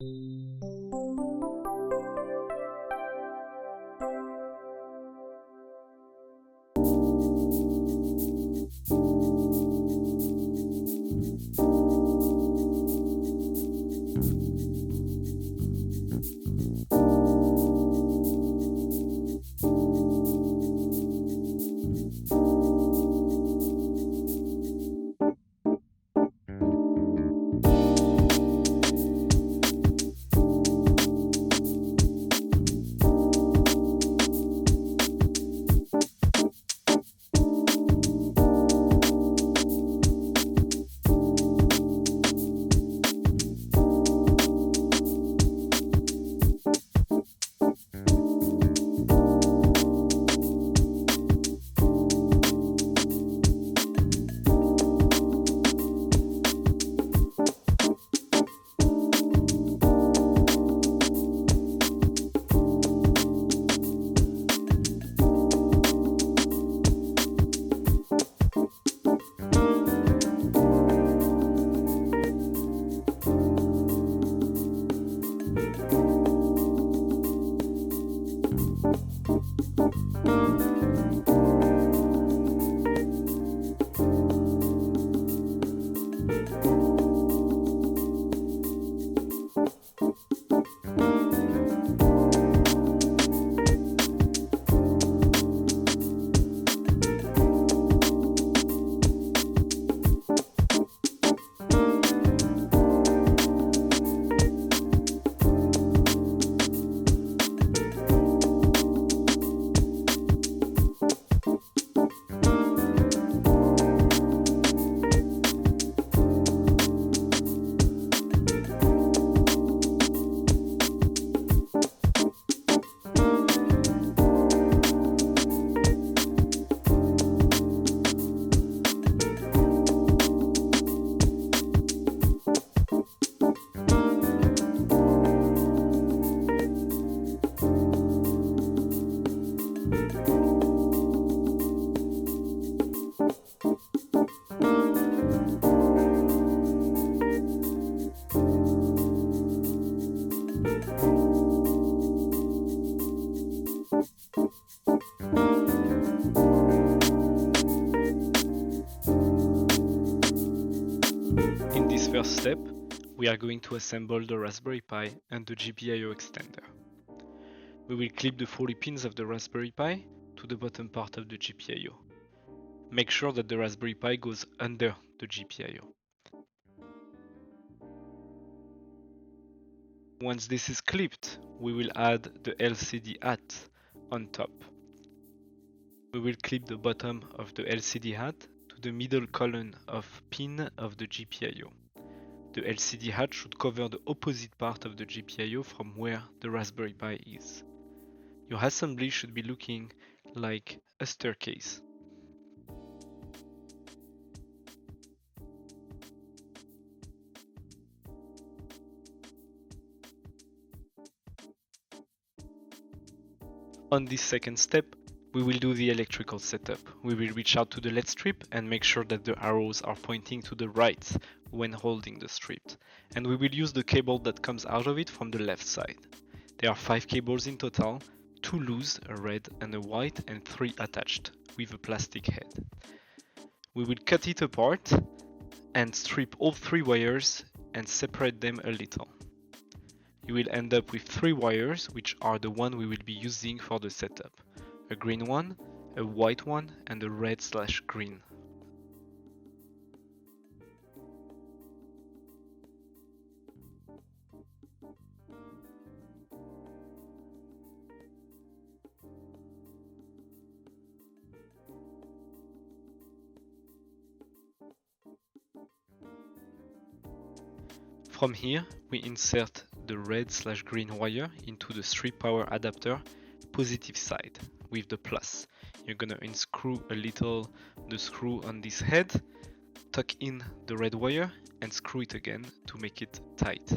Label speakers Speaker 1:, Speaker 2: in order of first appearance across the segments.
Speaker 1: In this first step, we are going to assemble the Raspberry Pi and the GPIO extender. We will clip the 40 pins of the Raspberry Pi to the bottom part of the GPIO. Make sure that the Raspberry Pi goes under the GPIO. Once this is clipped, we will add the LCD hat on top. We will clip the bottom of the LCD hat to the middle column of pin of the GPIO. The LCD hat should cover the opposite part of the GPIO from where the Raspberry Pi is. Your assembly should be looking like a staircase. On this second step, we will do the electrical setup. We will reach out to the LED strip and make sure that the arrows are pointing to the right when holding the strip. And we will use the cable that comes out of it from the left side. There are 5 cables in total, 2 loose, a red and a white, and 3 attached with a plastic head. We will cut it apart and strip all 3 wires and separate them a little. You will end up with 3 wires, which are the one we will be using for the setup. A green one, a white one, and a red/green. From here, we insert the red/green wire into the strip power adapter positive side with the plus. You're gonna unscrew a little the screw on this head, tuck in the red wire and screw it again to make it tight.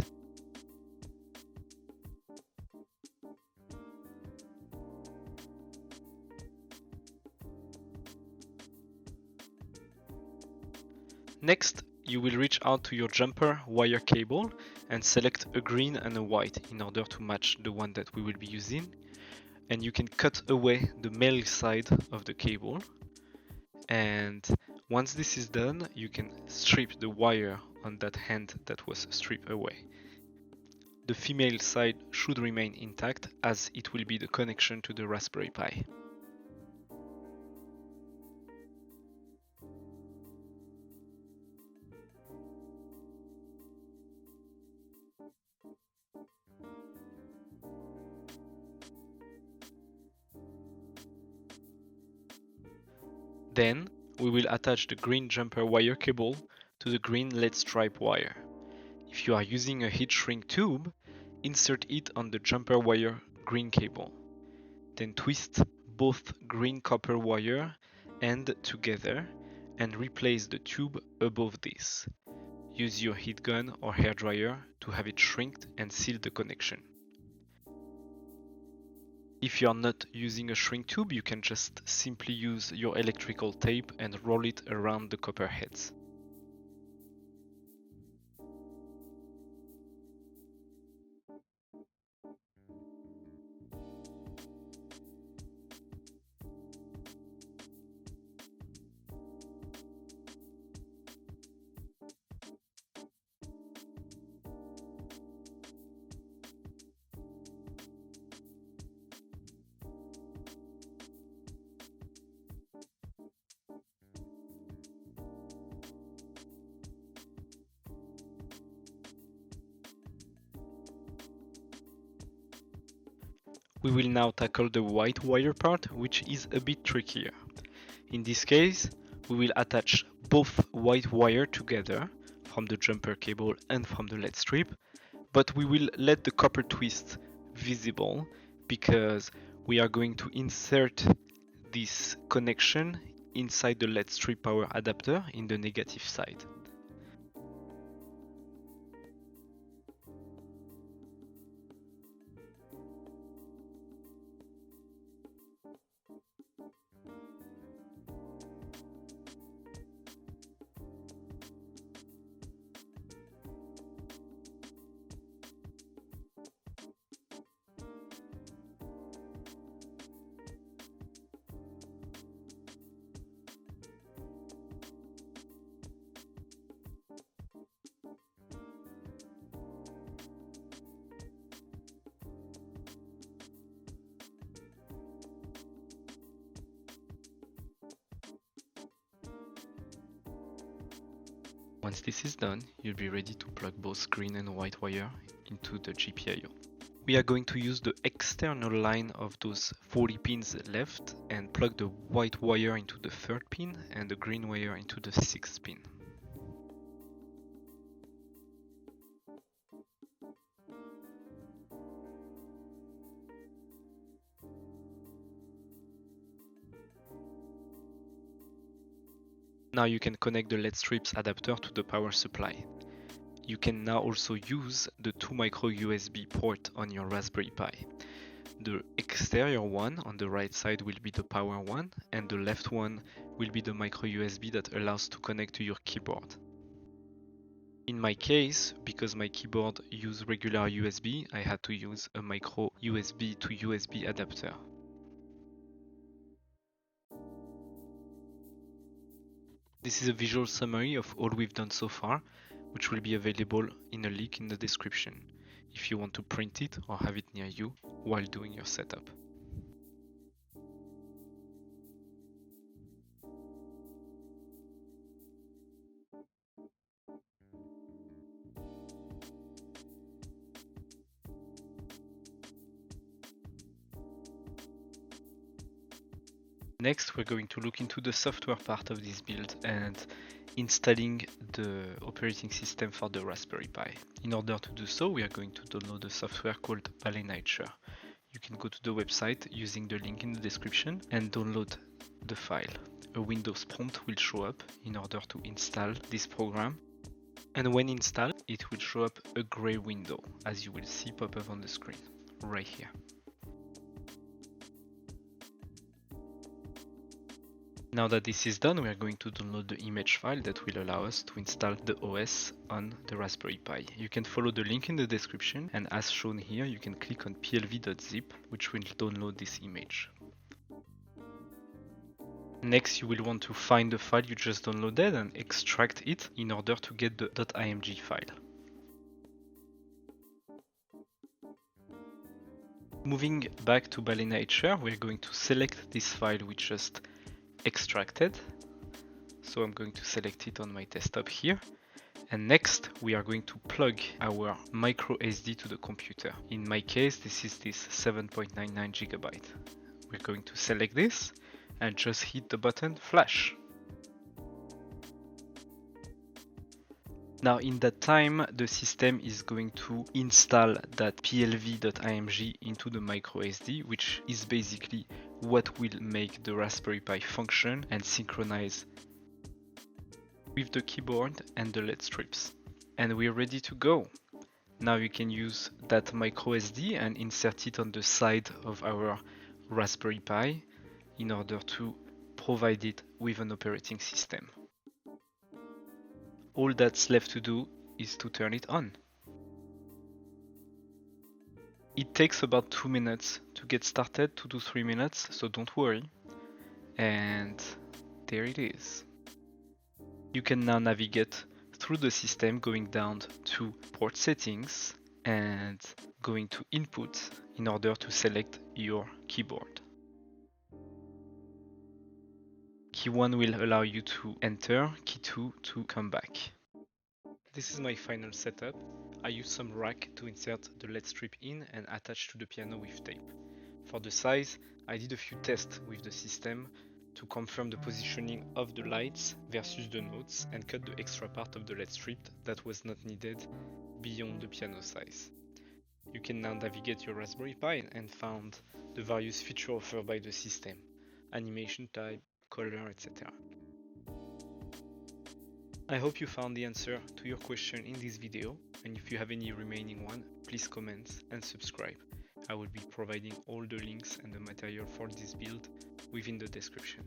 Speaker 1: Next you will reach out to your jumper wire cable and select a green and a white in order to match the one that we will be using. And you can cut away the male side of the cable. And once this is done, you can strip the wire on that hand that was stripped away. The female side should remain intact as it will be the connection to the Raspberry Pi. Then we will attach the green jumper wire cable to the green LED stripe wire. If you are using a heat shrink tube, insert it on the jumper wire green cable. Then twist both green copper wire end together and replace the tube above this. Use your heat gun or hair dryer to have it shrinked and seal the connection. If you are not using a shrink tube, you can just simply use your electrical tape and roll it around the copper heads. We will now tackle the white wire part, which is a bit trickier. In this case, we will attach both white wire together from the jumper cable and from the LED strip, but we will let the copper twist visible because we are going to insert this connection inside the LED strip power adapter in the negative side. Once this is done, you'll be ready to plug both green and white wire into the GPIO. We are going to use the external line of those 40 pins left and plug the white wire into the 3rd pin and the green wire into the 6th pin. Now you can connect the LED strips adapter to the power supply. You can now also use the 2 micro USB port on your Raspberry Pi. The exterior one on the right side will be the power one, and the left one will be the micro USB that allows to connect to your keyboard. In my case, because my keyboard uses regular USB, I had to use a micro USB to USB adapter. This is a visual summary of all we've done so far, which will be available in a link in the description if you want to print it or have it near you while doing your setup. Next, we're going to look into the software part of this build and installing the operating system for the Raspberry Pi. In order to do so, we are going to download a software called AlieExpress. You can go to the website using the link in the description and download the file. A Windows prompt will show up in order to install this program. And when installed, it will show up a gray window, as you will see pop up on the screen right here. Now that this is done, we are going to download the image file that will allow us to install the OS on the Raspberry Pi. You can follow the link in the description, and as shown here, you can click on plv.zip, which will download this image. Next, you will want to find the file you just downloaded and extract it in order to get the .img file. Moving back to Balena HR, we're going to select this file we just extracted. So I'm going to select it on my desktop here. And next, we are going to plug our micro SD to the computer. In my case, this is this 7.99 GB. We're going to select this and just hit the button flash. Now in that time, the system is going to install that plv.img into the micro SD, which is basically what will make the Raspberry Pi function and synchronize with the keyboard and the LED strips. And we're ready to go. Now you can use that micro SD and insert it on the side of our Raspberry Pi in order to provide it with an operating system. All that's left to do is to turn it on. It takes about 2 minutes to get started, 2 to 3 minutes, so don't worry. And there it is. You can now navigate through the system, going down to port settings and going to input in order to select your keyboard. Key 1 will allow you to enter, key 2 to come back. This is my final setup. I use some rack to insert the LED strip in and attach to the piano with tape. For the size, I did a few tests with the system to confirm the positioning of the lights versus the notes and cut the extra part of the LED strip that was not needed beyond the piano size. You can now navigate your Raspberry Pi and find the various features offered by the system, animation type, color, etc. I hope you found the answer to your question in this video, and if you have any remaining one, please comment and subscribe. I will be providing all the links and the material for this build within the description.